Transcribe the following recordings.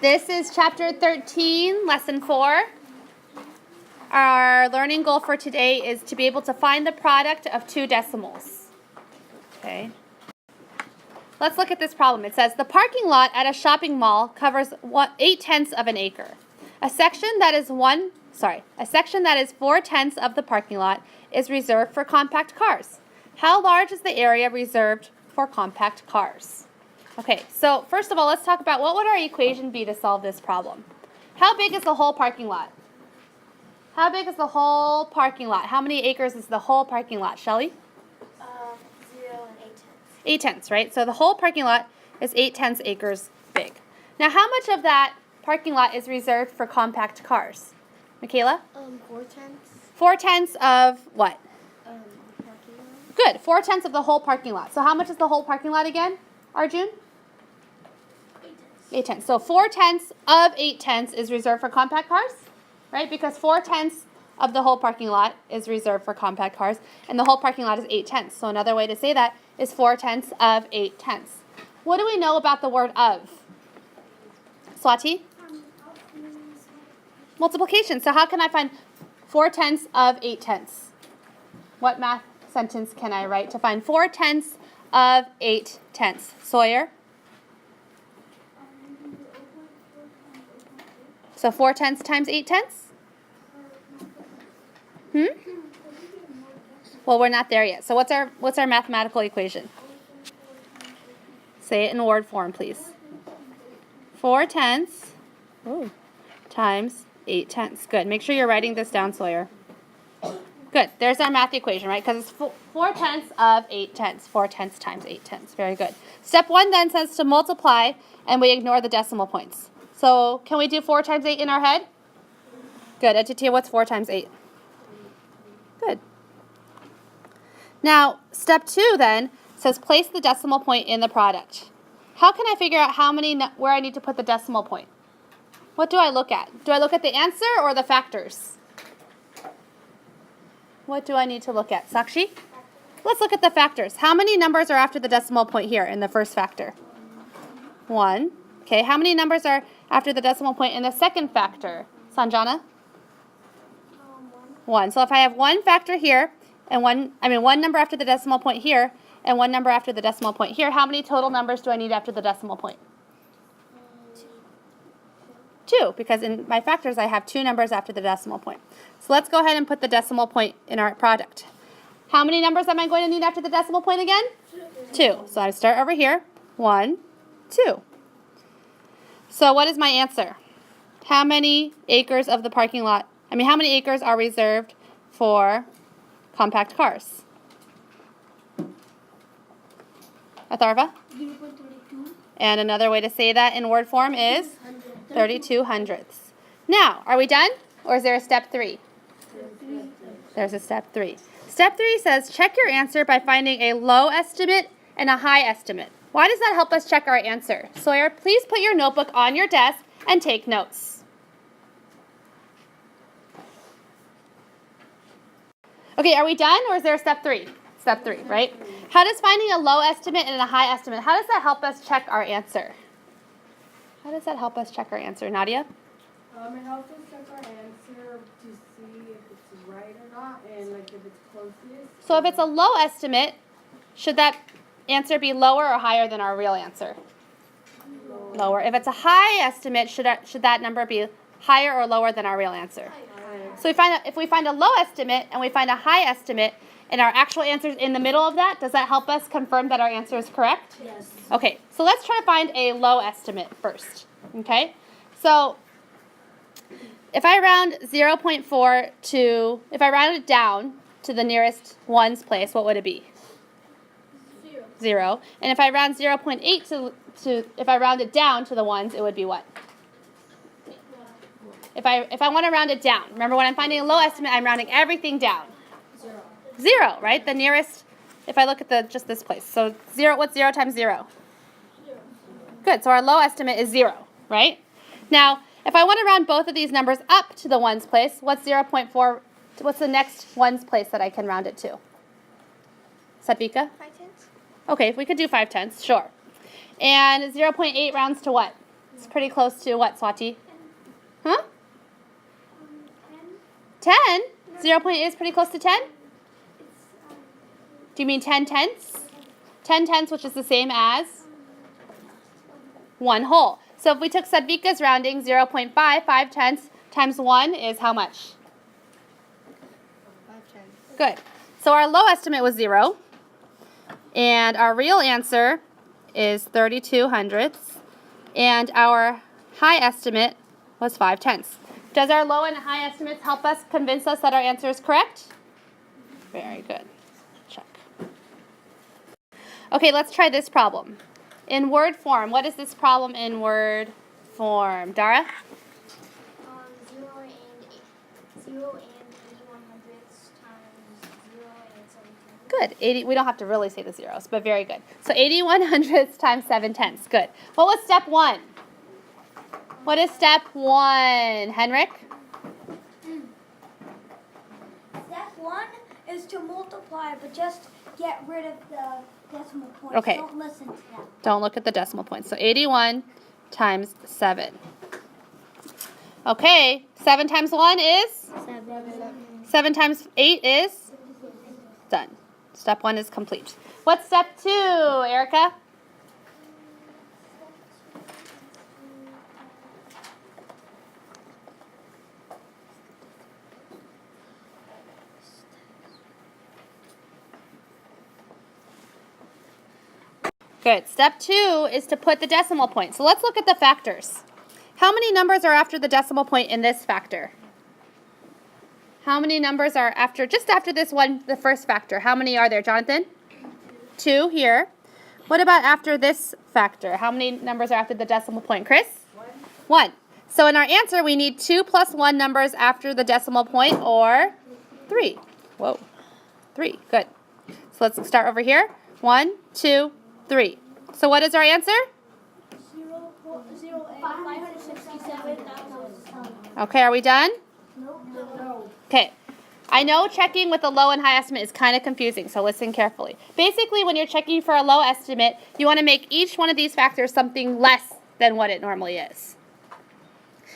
This is chapter 13, lesson 4. Our learning goal for today is to be able to find the product of two decimals. Okay. Let's look at this problem. It says the parking lot at a shopping mall covers 8/10 of an acre. A section that is 4/10 of the parking lot is reserved for compact cars. How large is the area reserved for compact cars? Okay, so first of all, let's talk about what would our equation be to solve this problem. How big is the whole parking lot? How big is the whole parking lot? How many acres is the whole parking lot, Shelly? 0 and 8/10. 8/10, right? So the whole parking lot is 8/10 acres big. Now, how much of that parking lot is reserved for compact cars? Michaela? 4/10. 4/10 of what? Parking lot. Good, 4/10 of the whole parking lot. So how much is the whole parking lot again, Arjun? 8/10. 8/10. So 4/10 of 8/10 is reserved for compact cars, right? Because 4/10 of the whole parking lot is reserved for compact cars, and the whole parking lot is 8/10. So another way to say that is 4/10 of 8/10. What do we know about the word of? Swati? Multiplication. So how can I find 4/10 of 8/10? What math sentence can I write to find 4/10 of 8/10? Sawyer? So 4/10 times 8/10? Well, we're not there yet. So what's our mathematical equation? Say it in word form, please. 4/10 times 8/10. Good. Make sure you're writing this down, Sawyer. Good. There's our math equation, right? Because it's 4/10 of 8/10. 4/10 times 8/10. Very good. Step 1 then says to multiply, and we ignore the decimal points. So can we do 4 times 8 in our head? Good. Aditya, what's 4 times 8? Good. Now, step 2 then says place the decimal point in the product. How can I figure out where I need to put the decimal point? What do I look at? Do I look at the answer or the factors? What do I need to look at? Sakshi? Let's look at the factors. How many numbers are after the decimal point here in the first factor? 1. Okay, how many numbers are after the decimal point in the second factor? Sanjana? 1. So if I have one factor here, and one number after the decimal point here, and one number after the decimal point here, how many total numbers do I need after the decimal point? 2, because in my factors I have 2 numbers after the decimal point. So let's go ahead and put the decimal point in our product. How many numbers am I going to need after the decimal point again? 2. So I start over here. 1, 2. So what is my answer? How many acres of the parking lot, how many acres are reserved for compact cars? Atharva? 0.32. And another way to say that in word form is 32 hundredths. Now, are we done? Or is there a step 3? There's a step 3. Step 3 says check your answer by finding a low estimate and a high estimate. Why does that help us check our answer? Sawyer, please put your notebook on your desk and take notes. Okay, are we done or is there a step 3? Step 3, right? How does finding a low estimate and a high estimate, how does that help us check our answer? How does that help us check our answer? Nadia? It helps us check our answer to see if it's right or not, and if it's closest. So if it's a low estimate, should that answer be lower or higher than our real answer? Lower. If it's a high estimate, should that number be higher or lower than our real answer? So if we find a low estimate and we find a high estimate, and our actual answer is in the middle of that, does that help us confirm that our answer is correct? Yes. Okay, so let's try to find a low estimate first. Okay, so if I round 0.4 to, if I round it down to the nearest ones place, what would it be? 0. And if I round 0.8 to if I round it down to the ones, it would be what? If I want to round it down, remember when I'm finding a low estimate, I'm rounding everything down. 0, right? The nearest, if I look at just this place. So 0, what's 0 times 0? 0. Good, so our low estimate is 0, right? Now, if I want to round both of these numbers up to the ones place, what's 0.4, what's the next ones place that I can round it to? Satvika? 5/10. Okay, we could do 5/10, sure. And 0.8 rounds to what? It's pretty close to what, Swati? Huh? 10. 10? 0.8 is pretty close to 10? It's, Do you mean 10 tenths? 10 tenths, which is the same as 1 whole. So if we took Sadvika's rounding, 0.5, 5 tenths times 1 is how much? 5 tenths. Good. So our low estimate was 0. And our real answer is 32 hundredths. And our high estimate was 5 tenths. Does our low and high estimates help us convince us that our answer is correct? Very good. Check. Okay, let's try this problem. In word form, what is this problem in word form? Dara? 0 and 81 hundredths times 0 and 7 tenths. Good. 80. We don't have to really say the zeros, but very good. So 81 hundredths times 7 tenths. Good. What was step 1? What is step 1, Henrik? Step 1 is to multiply, but just get rid of the decimal points. Okay. Don't listen to them. Don't look at the decimal points. So 81 times 7. Okay. 7 times 1 is? 7 times 8 is? Done. Step 1 is complete. What's step 2, Erica? Good. Step 2 is to put the decimal point. So let's look at the factors. How many numbers are after the decimal point in this factor? How many numbers are after, just after this one, the first factor? How many are there, Jonathan? 2 here. What about after this factor? How many numbers are after the decimal point? Chris? 1. So in our answer, we need 2 plus 1 numbers after the decimal point, or 3. Whoa. 3. Good. So let's start over here. 1, 2, 3. So what is our answer? 0 and 567,000. Okay, are we done? No. Okay. I know checking with a low and high estimate is kind of confusing, so listen carefully. Basically, when you're checking for a low estimate, you want to make each one of these factors something less than what it normally is.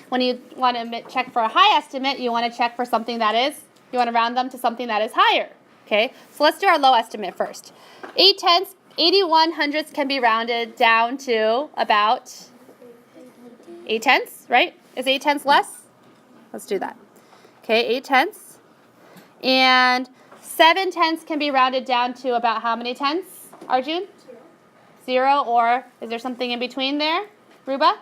When you want to check for a high estimate, you want to check for something that is, you want to round them to something that is higher. Okay, so let's do our low estimate first. 8 tenths, 81 hundredths can be rounded down to about 8 tenths, right? Is 8 tenths less? Let's do that. Okay, 8 tenths. And 7 tenths can be rounded down to about how many tenths, Arjun? 0, or is there something in between there? Ruba?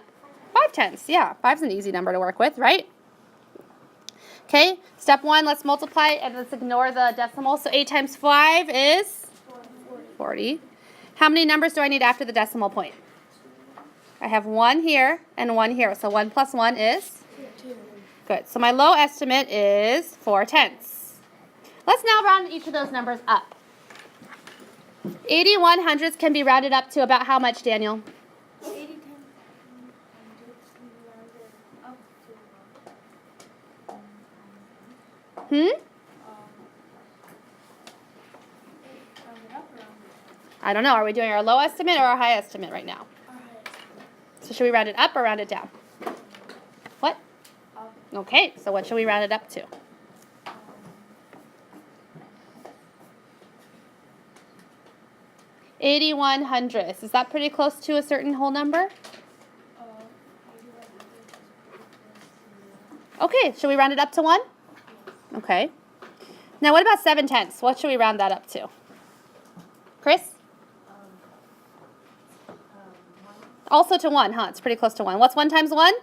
5 tenths, yeah. 5's an easy number to work with, right? Okay, step 1, let's multiply and let's ignore the decimal. So 8 times 5 is 40. How many numbers do I need after the decimal point? I have 1 here and 1 here. So 1 plus 1 is? 2. Good. So my low estimate is 4 tenths. Let's now round each of those numbers up. 81 hundredths can be rounded up to about how much, Daniel? 80 10. I don't know. Are we doing our low estimate or our high estimate right now? So should we round it up or round it down? What? Okay, so what should we round it up to? $81 hundredths. Is that pretty close to a certain whole number? Okay, should we round it up to 1? Okay. Now what about 7 tenths? What should we round that up to? Chris? Also to 1, huh? It's pretty close to 1. What's 1 times 1?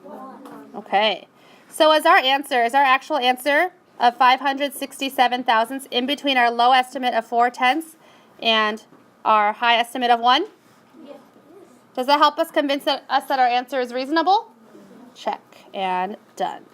1. Okay. So is our actual answer of 567 thousandths in between our low estimate of 4 tenths and our high estimate of 1? Yes. Does that help us convince us that our answer is reasonable? Check and done.